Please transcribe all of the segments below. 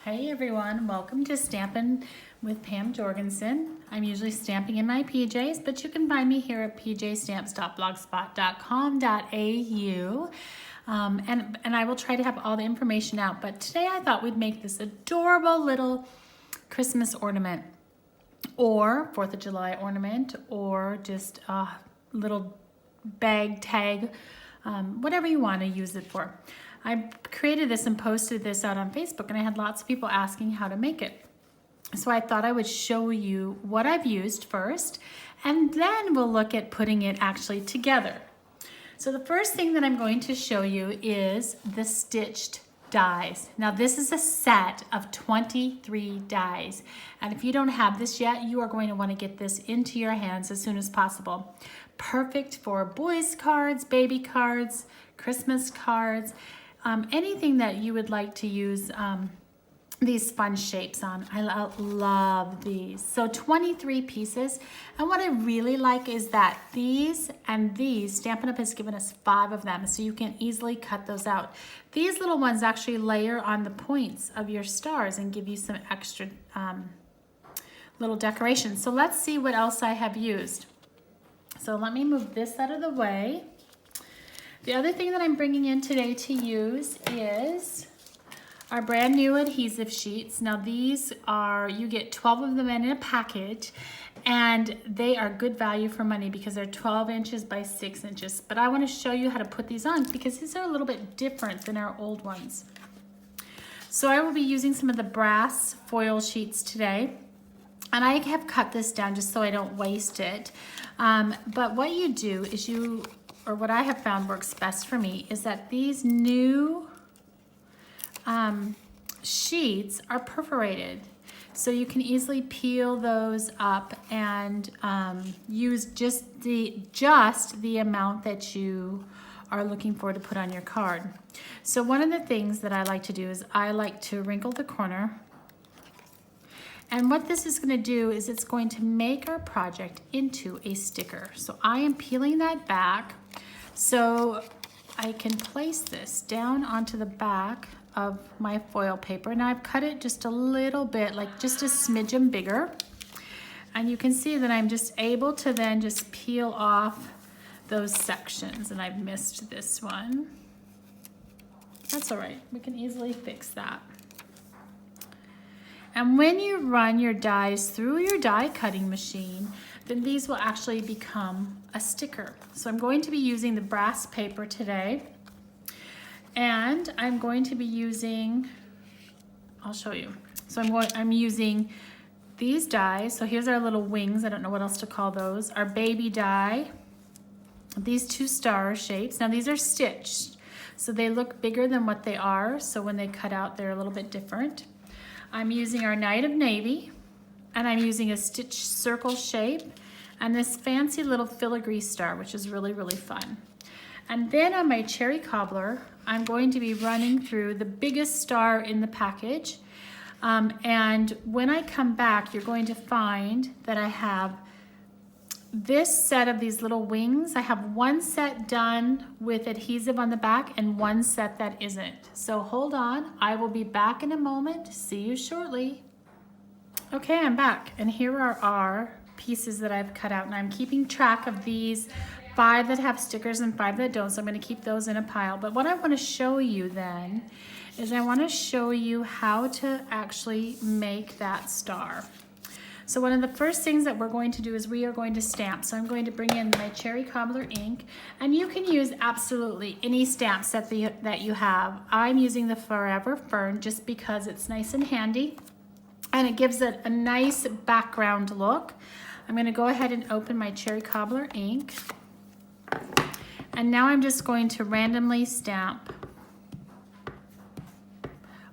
Hey everyone, welcome to Stampin' with Pam Jorgensen. I'm usually stamping in my PJs, but you can find me here at pjstamps.blogspot.com.au. And I will try to have all the information out, but today I thought we'd make this adorable little Christmas ornament or 4th of July ornament or just a little bag tag, whatever you want to use it for. I created this and posted this out on Facebook, and I had lots of people asking how to make it. So I thought I would show you what I've used first, and then we'll look at putting it actually together. So the first thing that I'm going to show you is the stitched dies. Now this is a set of 23 dies, and if you don't have this yet, you are going to want to get this into your hands as soon as possible. Perfect for boys cards, baby cards, Christmas cards, anything that you would like to use these fun shapes on. I love these. So 23 pieces. And what I really like is that these and these, Stampin' Up has given us 5 of them, so you can easily cut those out. These little ones actually layer on the points of your stars and give you some extra little decoration. So let's see what else I have used. So let me move this out of the way. The other thing that I'm bringing in today to use is our brand new adhesive sheets. Now these are, you get 12 of them in a package, and they are good value for money because they're 12 inches by 6 inches. But I want to show you how to put these on because these are a little bit different than our old ones. So I will be using some of the brass foil sheets today. And I have cut this down just so I don't waste it. But what you do is or what I have found works best for me, is that these new sheets are perforated. So you can easily peel those up and use just the amount that you are looking for to put on your card. So one of the things that I like to do is I like to wrinkle the corner. And what this is going to do is it's going to make our project into a sticker. So I am peeling that back so I can place this down onto the back of my foil paper. Now I've cut it just a little bit, like just a smidgen bigger. And you can see that I'm just able to then just peel off those sections. And I've missed this one. That's all right, we can easily fix that. And when you run your dies through your die cutting machine, then these will actually become a sticker. So I'm going to be using the brass paper today. And I'm going to be using, I'll show you. So I'm using these dies. So here's our little wings. I don't know what else to call those. Our baby die. These 2 star shapes. Now these are stitched. So they look bigger than what they are. So when they cut out, they're a little bit different. I'm using our Knight of Navy, and I'm using a stitch circle shape and this fancy little filigree star, which is really, really fun. And then on my cherry cobbler, I'm going to be running through the biggest star in the package. And when I come back, you're going to find that I have this set of these little wings. I have one set done with adhesive on the back and one set that isn't. So hold on, I will be back in a moment. See you shortly. Okay, I'm back, and here are our pieces that I've cut out, and I'm keeping track of these 5 that have stickers and 5 that don't, so I'm going to keep those in a pile. But what I want to show you then is I want to show you how to actually make that star. So one of the first things that we're going to do is we are going to stamp. So I'm going to bring in my cherry cobbler ink, and you can use absolutely any stamp set that you have. I'm using the Forever Fern just because it's nice and handy and it gives it a nice background look. I'm going to go ahead and open my cherry cobbler ink, and now I'm just going to randomly stamp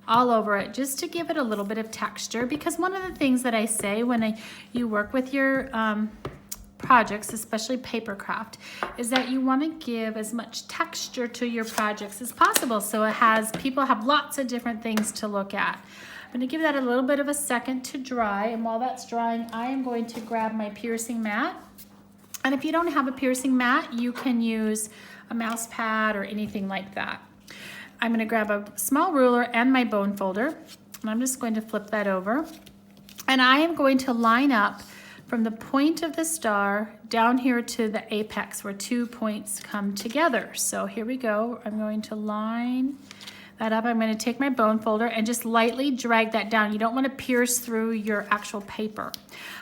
all over it just to give it a little bit of texture, because one of the things that I say when you work with your projects, especially paper craft, is that you want to give as much texture to your projects as possible so people have lots of different things to look at. I'm going to give that a little bit of a second to dry, and while that's drying, I am going to grab my piercing mat. And if you don't have a piercing mat, you can use a mouse pad or anything like that. I'm going to grab a small ruler and my bone folder, And I'm just going to flip that over. And I am going to line up from the point of the star down here to the apex where 2 points come together. So here we go. I'm going to line that up. I'm going to take my bone folder and just lightly drag that down. You don't want to pierce through your actual paper.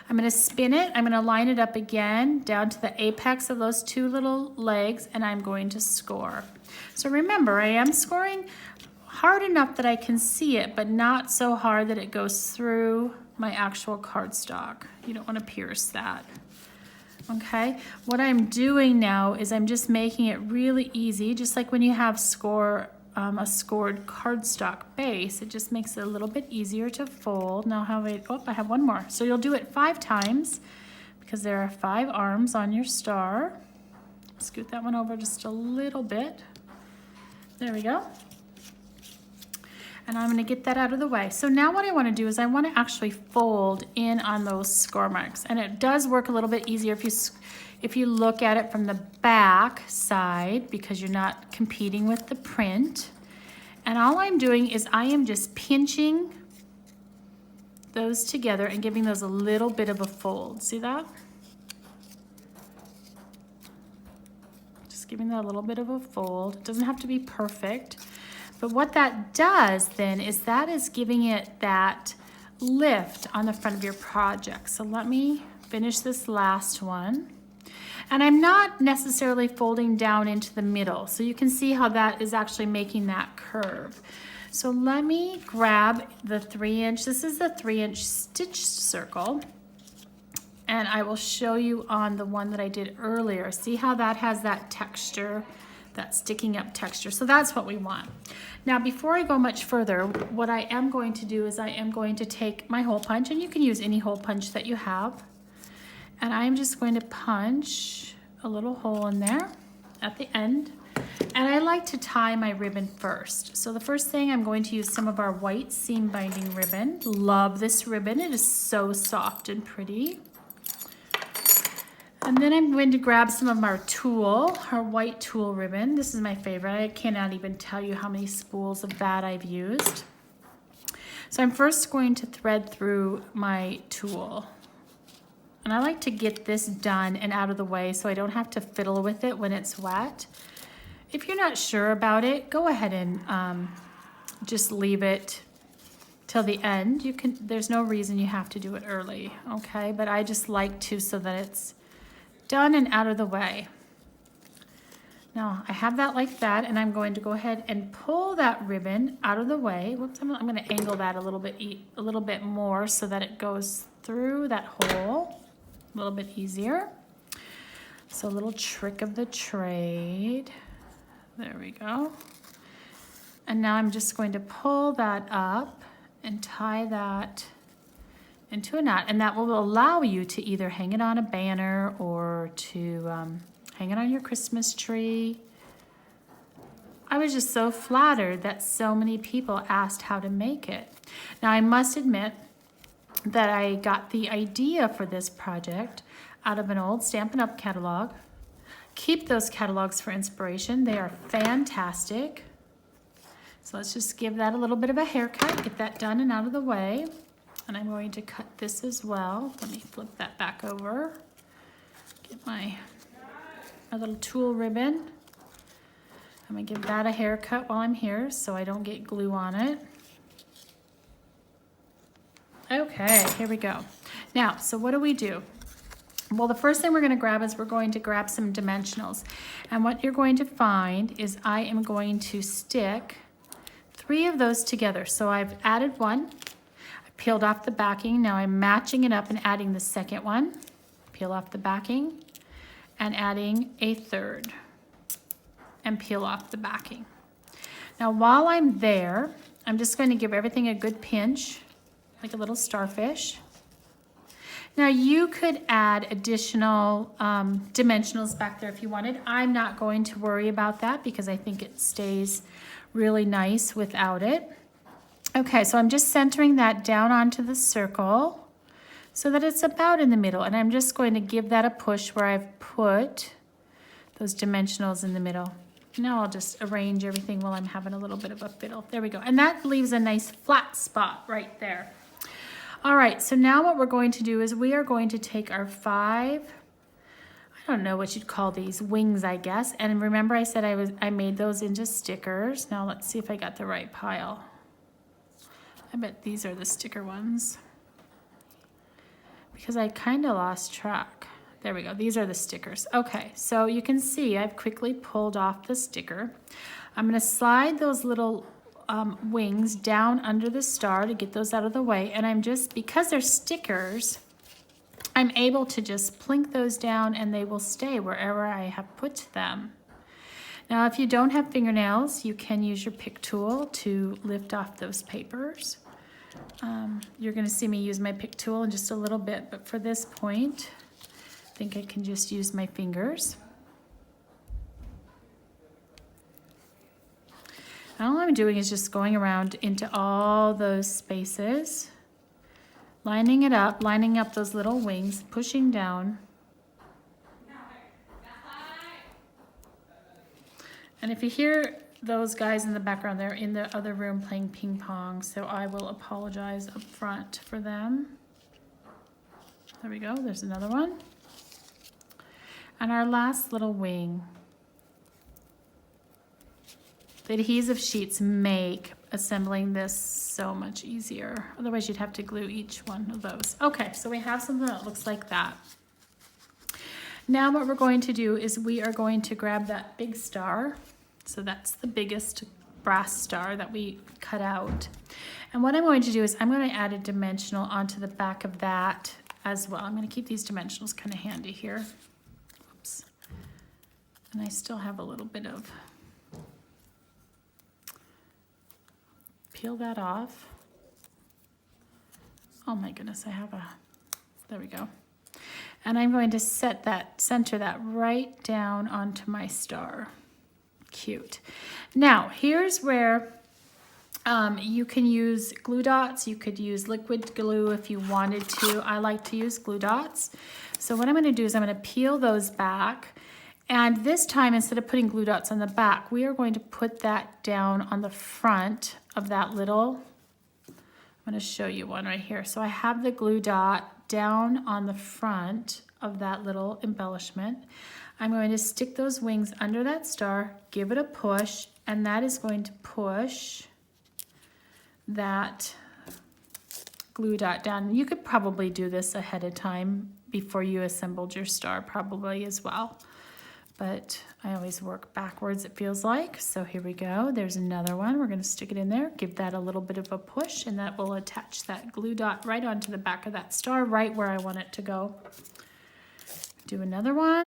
I'm going to spin it. I'm going to line it up again down to the apex of those 2 little legs, and I'm going to score. So remember, I am scoring hard enough that I can see it, but not so hard that it goes through my actual cardstock. You don't want to pierce that. Okay, what I'm doing now is I'm just making it really easy, just like when you have a scored cardstock base. It just makes it a little bit easier to fold. Now I have one more. So you'll do it 5 times because there are 5 arms on your star. Scoot that one over just a little bit. There we go. And I'm going to get that out of the way. So now what I want to do is I want to actually fold in on those score marks. And it does work a little bit easier if you look at it from the back side, because you're not competing with the print. And all I'm doing is I am just pinching those together and giving those a little bit of a fold. See that? Just giving that a little bit of a fold. It doesn't have to be perfect. But what that does then is that is giving it that lift on the front of your project. So let me finish this last one. And I'm not necessarily folding down into the middle. So you can see how that is actually making that curve. So let me grab the 3-inch. This is the 3-inch stitched circle. And I will show you on the one that I did earlier. See how that has that texture, that sticking up texture. So that's what we want. Now, before I go much further, what I am going to do is I am going to take my hole punch, and you can use any hole punch that you have. And I'm just going to punch a little hole in there at the end. And I like to tie my ribbon first. So the first thing, I'm going to use some of our white seam binding ribbon. Love this ribbon. It is so soft and pretty. And then I'm going to grab some of our tulle, our white tulle ribbon. This is my favorite. I cannot even tell you how many spools of that I've used. So I'm first going to thread through my tulle. And I like to get this done and out of the way so I don't have to fiddle with it when it's wet. If you're not sure about it, go ahead and just leave it till the end. There's no reason you have to do it early, okay? But I just like to so that it's done and out of the way. Now I have that like that, and I'm going to go ahead and pull that ribbon out of the way. Whoops, I'm going to angle that a little bit more so that it goes through that hole a little bit easier. So a little trick of the trade. There we go. And now I'm just going to pull that up and tie that into a knot, and that will allow you to either hang it on a banner or to hang it on your Christmas tree. I was just so flattered that so many people asked how to make it. Now I must admit that I got the idea for this project out of an old Stampin' Up catalog. Keep those catalogs for inspiration. They are fantastic. So let's just give that a little bit of a haircut, get that done and out of the way. And I'm going to cut this as well. Let me flip that back over. Get my little tulle ribbon. I'm gonna give that a haircut while I'm here so I don't get glue on it. Okay, here we go. Now, so what do? Well, the first thing we're gonna grab is we're going to grab some dimensionals. And what you're going to find is I am going to stick 3 of those together. So I've added one. Peeled off the backing. Now I'm matching it up and adding the second one. Peel off the backing and adding a third and peel off the backing. Now while I'm there, I'm just going to give everything a good pinch, like a little starfish. Now you could add additional dimensionals back there if you wanted. I'm not going to worry about that because I think it stays really nice without it. Okay, so I'm just centering that down onto the circle so that it's about in the middle, and I'm just going to give that a push where I've put those dimensionals in the middle. Now I'll just arrange everything while I'm having a little bit of a fiddle. There we go. And that leaves a nice flat spot right there. All right, so now what we're going to do is we are going to take our 5, I don't know what you'd call these, wings, I guess. And remember I said I made those into stickers. Now let's see if I got the right pile. I bet these are the sticker ones, because I kind of lost track. There we go, these are the stickers. Okay, so you can see I've quickly pulled off the sticker. I'm gonna slide those little wings down under the star to get those out of the way. And I'm just, because they're stickers, I'm able to just plink those down and they will stay wherever I have put them. Now, if you don't have fingernails, you can use your pick tool to lift off those papers. You're gonna see me use my pick tool in just a little bit, but for this point, I think I can just use my fingers. And all I'm doing is just going around into all those spaces, lining it up, lining up those little wings, pushing down. And if you hear those guys in the background, they're in the other room playing ping pong, so I will apologize up front for them. There we go, there's another one. And our last little wing. The adhesive sheets make assembling this so much easier. Otherwise you'd have to glue each one of those. Okay, so we have something that looks like that. Now what we're going to do is we are going to grab that big star. So that's the biggest brass star that we cut out. And what I'm going to do is I'm going to add a dimensional onto the back of that as well. I'm going to keep these dimensionals kind of handy here. Oops. And I still have a little bit of, peel that off. Oh my goodness, I have a, there we go. And I'm going to set that, center that right down onto my star. Cute. Now, here's where you can use glue dots. You could use liquid glue if you wanted to. I like to use glue dots. So what I'm going to do is I'm going to peel those back. And this time, instead of putting glue dots on the back, we are going to put that down on the front of that little, I'm going to show you one right here. So I have the glue dot down on the front of that little embellishment. I'm going to stick those wings under that star, give it a push, and that is going to push that glue dot down. You could probably do this ahead of time before you assembled your star, probably as well. But I always work backwards, it feels like. So here we go, there's another one. We're gonna stick it in there, give that a little bit of a push, and that will attach that glue dot right onto the back of that star, right where I want it to go. Do another one.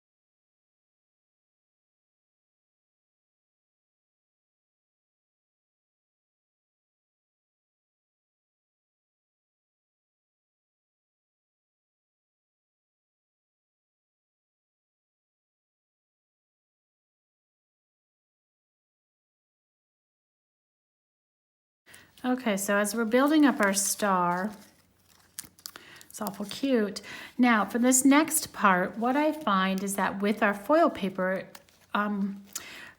Okay, so as we're building up our star, it's awful cute. Now, for this next part, what I find is that with our foil paper,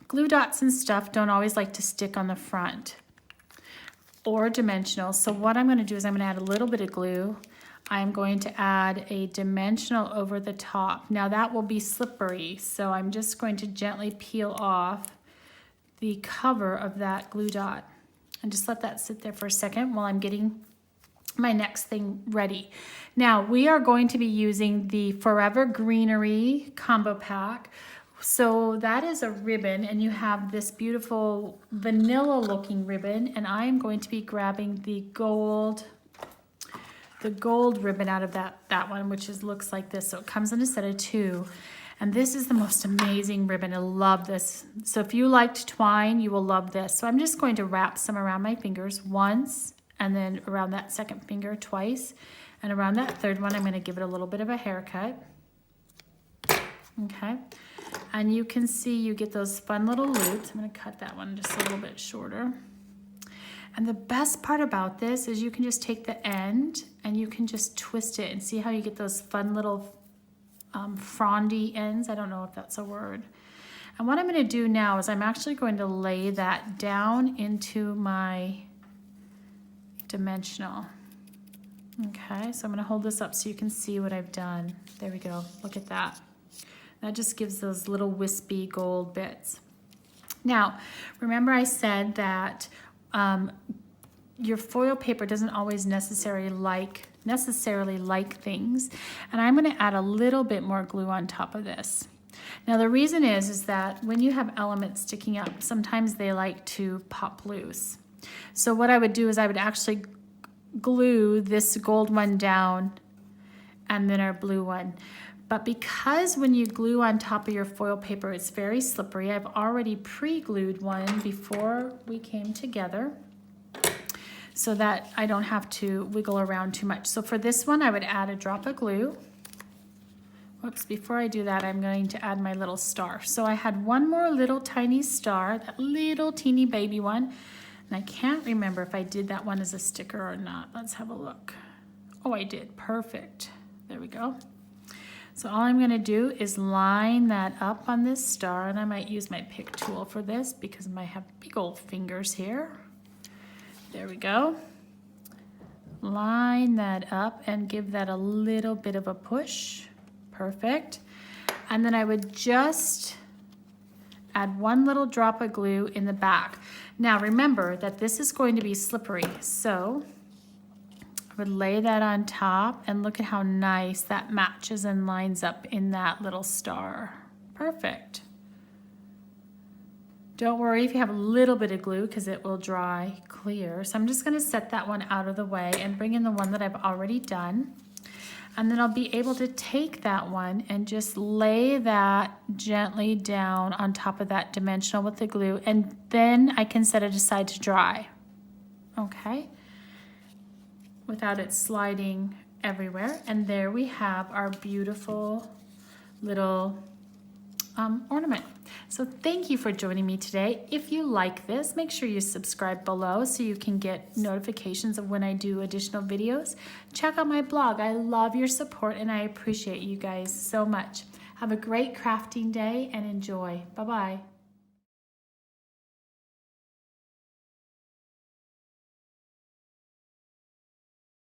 glue dots and stuff don't always like to stick on the front or dimensional. So what I'm gonna do is I'm gonna add a little bit of glue. I'm going to add a dimensional over the top. Now that will be slippery, so I'm just going to gently peel off the cover of that glue dot. And just let that sit there for a second while I'm getting my next thing ready. Now, we are going to be using the Forever Greenery combo pack. So that is a ribbon, and you have this beautiful vanilla looking ribbon, and I am going to be grabbing the gold ribbon out of that one, which looks like this. So it comes in a set of 2. And this is the most amazing ribbon. I love this. So if you liked twine, you will love this. So I'm just going to wrap some around my fingers once, and then around that second finger twice, and around that third one, I'm going to give it a little bit of a haircut. Okay. And you can see you get those fun little loops. I'm going to cut that one just a little bit shorter. And the best part about this is you can just take the end and you can just twist it and see how you get those fun little frondy ends. I don't know if that's a word. And what I'm going to do now is I'm actually going to lay that down into my dimensional. Okay, so I'm going to hold this up so you can see what I've done. There we go. Look at that. That just gives those little wispy gold bits. Now, remember I said that your foil paper doesn't always necessarily like things, and I'm going to add a little bit more glue on top of this. Now the reason is that when you have elements sticking up, sometimes they like to pop loose. So what I would do is I would actually glue this gold one down and then our blue one. But because when you glue on top of your foil paper, it's very slippery, I've already pre-glued one before we came together so that I don't have to wiggle around too much. So for this one, I would add a drop of glue. Whoops, before I do that, I'm going to add my little star. So I had one more little tiny star, that little teeny baby one. And I can't remember if I did that one as a sticker or not. Let's have a look. Oh, I did. Perfect. There we go. So all I'm going to do is line that up on this star, and I might use my pick tool for this because I have big old fingers here. There we go. Line that up and give that a little bit of a push. Perfect. And then I would just add one little drop of glue in the back. Now remember that this is going to be slippery, so I would lay that on top and look at how nice that matches and lines up in that little star. Perfect. Don't worry if you have a little bit of glue because it will dry clear. So I'm just going to set that one out of the way and bring in the one that I've already done. And then I'll be able to take that one and just lay that gently down on top of that dimensional with the glue, and then I can set it aside to dry. Okay? Without it sliding everywhere. And there we have our beautiful little ornament. So thank you for joining me today. If you like this, make sure you subscribe below so you can get notifications of when I do additional videos. Check out my blog. I love your support and I appreciate you guys so much. Have a great crafting day and enjoy. Bye-bye.